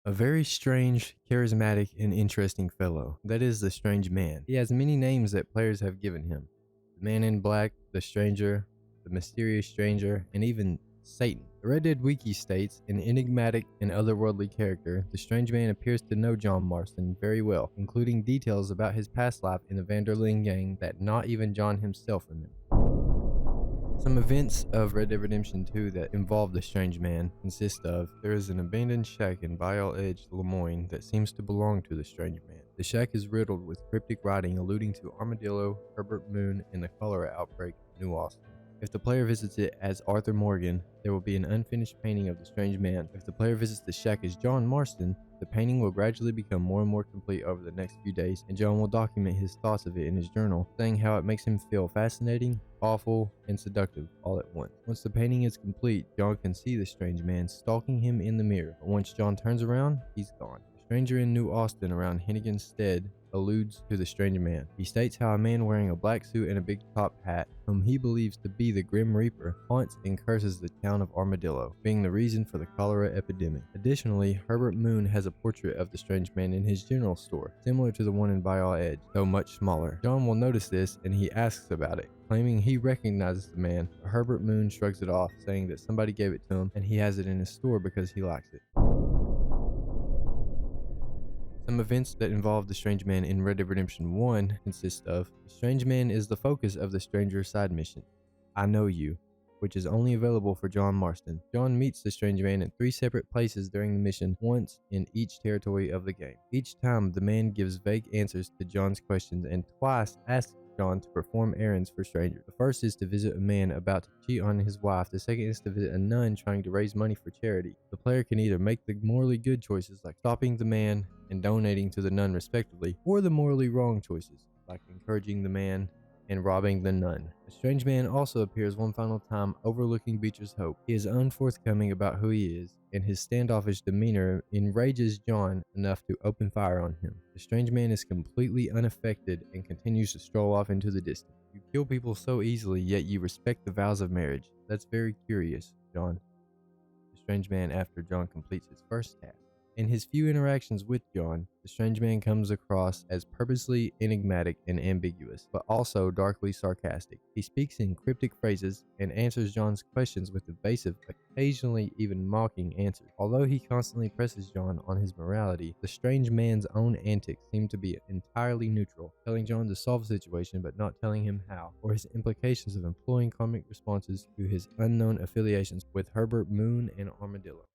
A very strange, charismatic, and interesting fellow. That is the strange man. He has many names that players have given him. The Man in Black, the Stranger, the Mysterious Stranger, and even Satan. The Red Dead Wiki states, an enigmatic and otherworldly character, the strange man appears to know John Marston very well, including details about his past life in the Vanderlyn gang that not even John himself remembers. Some events of Red Dead Redemption 2 that involve the strange man consist of: there is an abandoned shack in Bayou Edge, Lemoyne that seems to belong to the strange man. The shack is riddled with cryptic writing alluding to Armadillo, Herbert Moon, and the cholera outbreak in New Austin. If the player visits it as Arthur Morgan, there will be an unfinished painting of the strange man. If the player visits the shack as John Marston, the painting will gradually become more and more complete over the next few days, and John will document his thoughts of it in his journal, saying how it makes him feel fascinating, awful, and seductive all at once. Once the painting is complete, John can see the strange man stalking him in the mirror, but once John turns around, he's gone. The stranger in New Austin around Hennigan's Stead alludes to the strange man. He states how a man wearing a black suit and a big top hat, whom he believes to be the Grim Reaper, haunts and curses the town of Armadillo, being the reason for the cholera epidemic. Additionally, Herbert Moon has a portrait of the strange man in his general store, similar to the one in Bayou Edge, though much smaller. John will notice this and he asks about it, claiming he recognizes the man, but Herbert Moon shrugs it off, saying that somebody gave it to him and he has it in his store because he likes it. Some events that involve the strange man in Red Dead Redemption 1 consist of: the strange man is the focus of the stranger side mission, I Know You, which is only available for John Marston. John meets the strange man in 3 separate places during the mission, once in each territory of the game. Each time, the man gives vague answers to John's questions and twice asks John to perform errands for strangers. The first is to visit a man about to cheat on his wife. The second is to visit a nun trying to raise money for charity. The player can either make the morally good choices, like stopping the man and donating to the nun respectively, or the morally wrong choices, like encouraging the man and robbing the nun. The strange man also appears one final time overlooking Beecher's Hope. He is unforthcoming about who he is, and his standoffish demeanor enrages John enough to open fire on him. The strange man is completely unaffected and continues to stroll off into the distance. You kill people so easily, yet you respect the vows of marriage. That's very curious, John. The strange man after John completes his first task. In his few interactions with John, the strange man comes across as purposely enigmatic and ambiguous, but also darkly sarcastic. He speaks in cryptic phrases and answers John's questions with evasive, occasionally even mocking answers. Although he constantly presses John on his morality, the strange man's own antics seem to be entirely neutral, telling John to solve the situation but not telling him how, or his implications of employing comic responses to his unknown affiliations with Herbert Moon and Armadillo.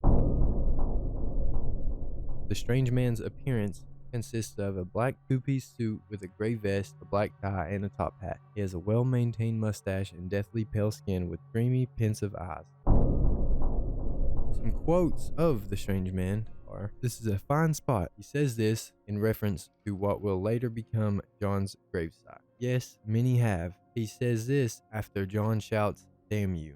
The strange man's appearance consists of a black two-piece suit with a gray vest, a black tie, and a top hat. He has a well-maintained mustache and deathly pale skin with dreamy, pensive eyes. Some quotes of the strange man are: "This is a fine spot." He says this in reference to what will later become John's gravesite. Yes, many have. He says this after John shouts, "Damn you."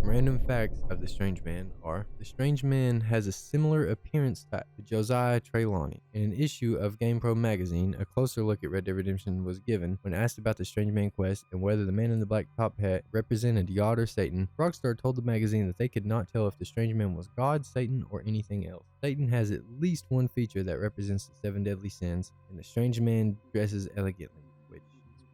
Random facts of the strange man are: the strange man has a similar appearance type to Josiah Trelawney. In an issue of GamePro magazine, a closer look at Red Dead Redemption was given. When asked about the strange man quest and whether the man in the black top hat represented God or Satan, Rockstar told the magazine that they could not tell if the strange man was God, Satan, or anything else. Satan has at least one feature that represents the 7 deadly sins, and the strange man dresses elegantly.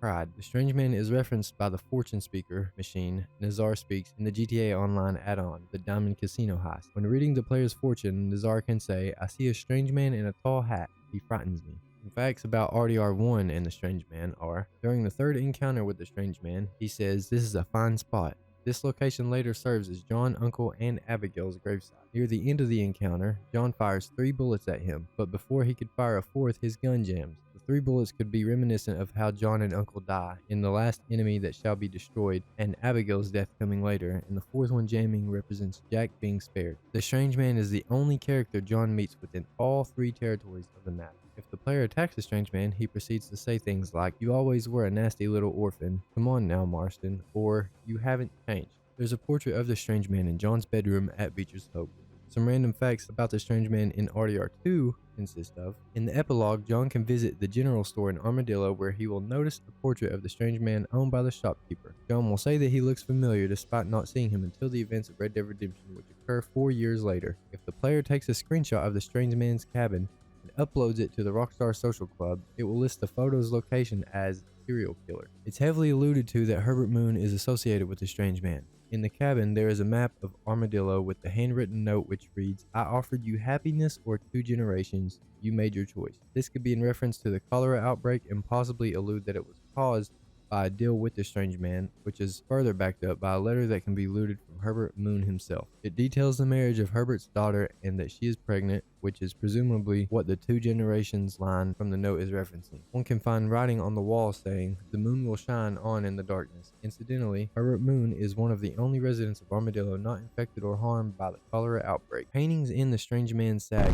Pride. The strange man is referenced by the fortune speaker machine Nazar speaks in the GTA Online add-on, the Diamond Casino Heist. When reading the player's fortune, Nazar can say, "I see a strange man in a tall hat. He frightens me." Some facts about RDR1 and the strange man are: during the 3rd encounter with the strange man, he says, "This is a fine spot." This location later serves as John, Uncle, and Abigail's gravesite. Near the end of the encounter, John fires 3 bullets at him, but before he could fire a 4th, his gun jams. The 3 bullets could be reminiscent of how John and Uncle die in The Last Enemy That Shall Be Destroyed, and Abigail's death coming later, and the 4th one jamming represents Jack being spared. The strange man is the only character John meets within all 3 territories of the map. If the player attacks the strange man, he proceeds to say things like, "You always were a nasty little orphan. Come on now, Marston," or "You haven't changed." There's a portrait of the strange man in John's bedroom at Beecher's Hope. Some random facts about the strange man in RDR2 consist of: in the epilogue, John can visit the general store in Armadillo where he will notice a portrait of the strange man owned by the shopkeeper. John will say that he looks familiar despite not seeing him until the events of Red Dead Redemption, which occur 4 years later. If the player takes a screenshot of the strange man's cabin and uploads it to the Rockstar Social Club, it will list the photo's location as serial killer. It's heavily alluded to that Herbert Moon is associated with the strange man. In the cabin, there is a map of Armadillo with the handwritten note which reads, "I offered you happiness or 2 generations. You made your choice." This could be in reference to the cholera outbreak and possibly allude that it was caused by a deal with the strange man, which is further backed up by a letter that can be looted from Herbert Moon himself. It details the marriage of Herbert's daughter and that she is pregnant, which is presumably what the 2 generations line from the note is referencing. One can find writing on the wall saying, "The moon will shine on in the darkness." Incidentally, Herbert Moon is one of the only residents of Armadillo not infected or harmed by the cholera outbreak. Paintings in the strange man's shack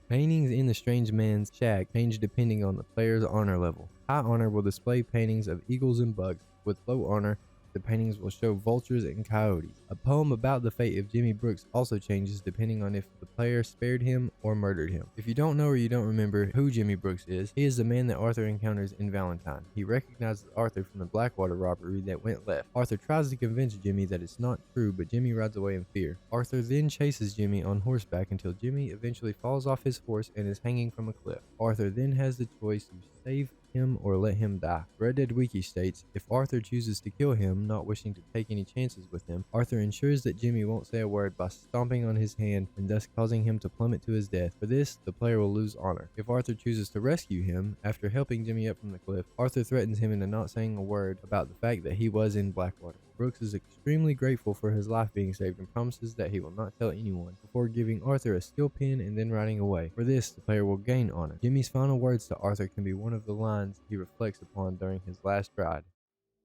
Paintings in the strange man's shack change depending on the player's honor level. High honor will display paintings of eagles and bugs. With low honor, the paintings will show vultures and coyotes. A poem about the fate of Jimmy Brooks also changes depending on if the player spared him or murdered him. If you don't know or you don't remember who Jimmy Brooks is, he is the man that Arthur encounters in Valentine. He recognizes Arthur from the Blackwater robbery that went left. Arthur tries to convince Jimmy that it's not true, but Jimmy rides away in fear. Arthur then chases Jimmy on horseback until Jimmy eventually falls off his horse and is hanging from a cliff. Arthur then has the choice to save him or let him die. Red Dead Wiki states, if Arthur chooses to kill him, not wishing to take any chances with him, Arthur ensures that Jimmy won't say a word by stomping on his hand and thus causing him to plummet to his death. For this, the player will lose honor. If Arthur chooses to rescue him, after helping Jimmy up from the cliff, Arthur threatens him into not saying a word about the fact that he was in Blackwater. Brooks is extremely grateful for his life being saved and promises that he will not tell anyone, before giving Arthur a steel pen and then riding away. For this, the player will gain honor. Jimmy's final words to Arthur can be one of the lines he reflects upon during his last ride.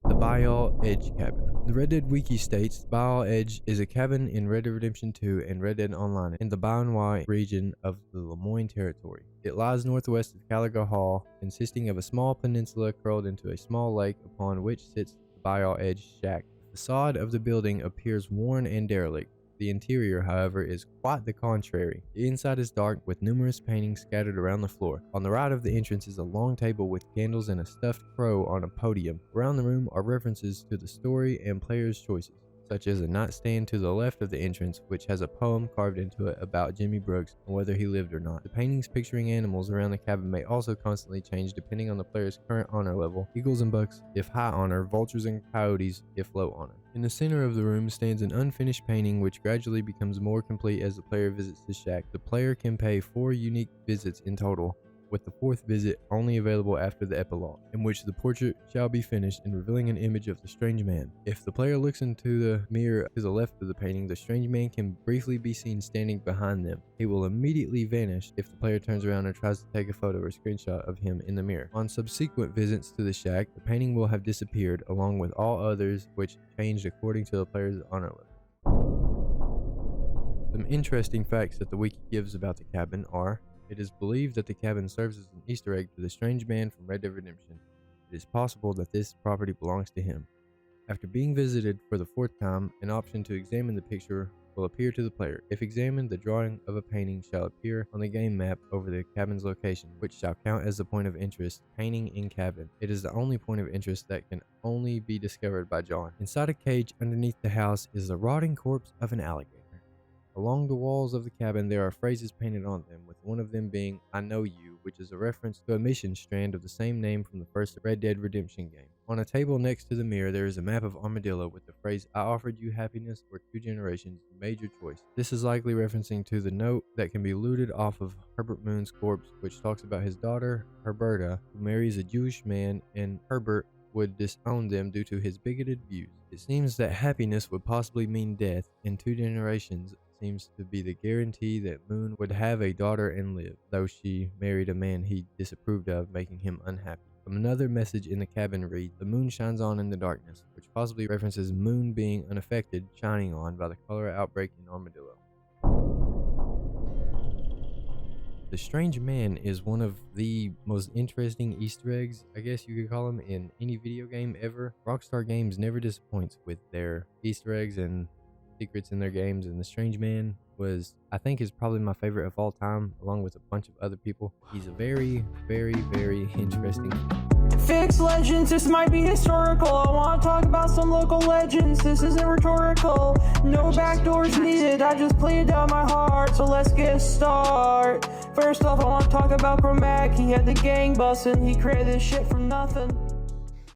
The Bayal Edge Cabin. The Red Dead Wiki states, Bayal Edge is a cabin in Red Dead Redemption 2 and Red Dead Online in the Bayal region of the Lemoyne Territory. It lies northwest of Caliga Hall, consisting of a small peninsula curled into a small lake upon which sits the Bayal Edge Shack. The facade of the building appears worn and derelict. The interior, however, is quite the contrary. The inside is dark with numerous paintings scattered around the floor. On the right of the entrance is a long table with candles and a stuffed crow on a podium. Around the room are references to the story and players' choices, such as a nightstand to the left of the entrance which has a poem carved into it about Jimmy Brooks and whether he lived or not. The paintings picturing animals around the cabin may also constantly change depending on the player's current honor level. Eagles and bucks if high honor, vultures and coyotes if low honor. In the center of the room stands an unfinished painting which gradually becomes more complete as the player visits the shack. The player can pay 4 unique visits in total, with the 4th visit only available after the epilogue, in which the portrait shall be finished and revealing an image of the strange man. If the player looks into the mirror to the left of the painting, the strange man can briefly be seen standing behind them. He will immediately vanish if the player turns around and tries to take a photo or screenshot of him in the mirror. On subsequent visits to the shack, the painting will have disappeared, along with all others which changed according to the player's honor level. Some interesting facts that the wiki gives about the cabin are: it is believed that the cabin serves as an Easter egg to the strange man from Red Dead Redemption. It is possible that this property belongs to him. After being visited for the 4th time, an option to examine the picture will appear to the player. If examined, the drawing of a painting shall appear on the game map over the cabin's location, which shall count as the point of interest, painting in cabin. It is the only point of interest that can only be discovered by John. Inside a cage underneath the house is the rotting corpse of an alligator. Along the walls of the cabin there are phrases painted on them, with one of them being, "I know you," which is a reference to a mission strand of the same name from the first Red Dead Redemption game. On a table next to the mirror there is a map of Armadillo with the phrase, "I offered you happiness or 2 generations, you made your choice." This is likely referencing to the note that can be looted off of Herbert Moon's corpse, which talks about his daughter, Herberta, who marries a Jewish man, and Herbert would disown them due to his bigoted views. It seems that happiness would possibly mean death, and 2 generations seems to be the guarantee that Moon would have a daughter and live, though she married a man he disapproved of, making him unhappy. From another message in the cabin reads, "The moon shines on in the darkness," which possibly references Moon being unaffected, shining on by the cholera outbreak in Armadillo. The strange man is one of the most interesting Easter eggs, I guess you could call them, in any video game ever. Rockstar Games never disappoints with their Easter eggs, and secrets in their games, and the Strange Man I think is probably my favorite of all time, along with a bunch of other people. He's a very, very, very interesting. Fixed legends, this might be historical. I want to talk about some local legends. This isn't rhetorical. No backdoors needed. I just play it down my heart. So let's get started. First off, I want to talk about KromatiK. He had the gang bustin'. He created this shit from nothing.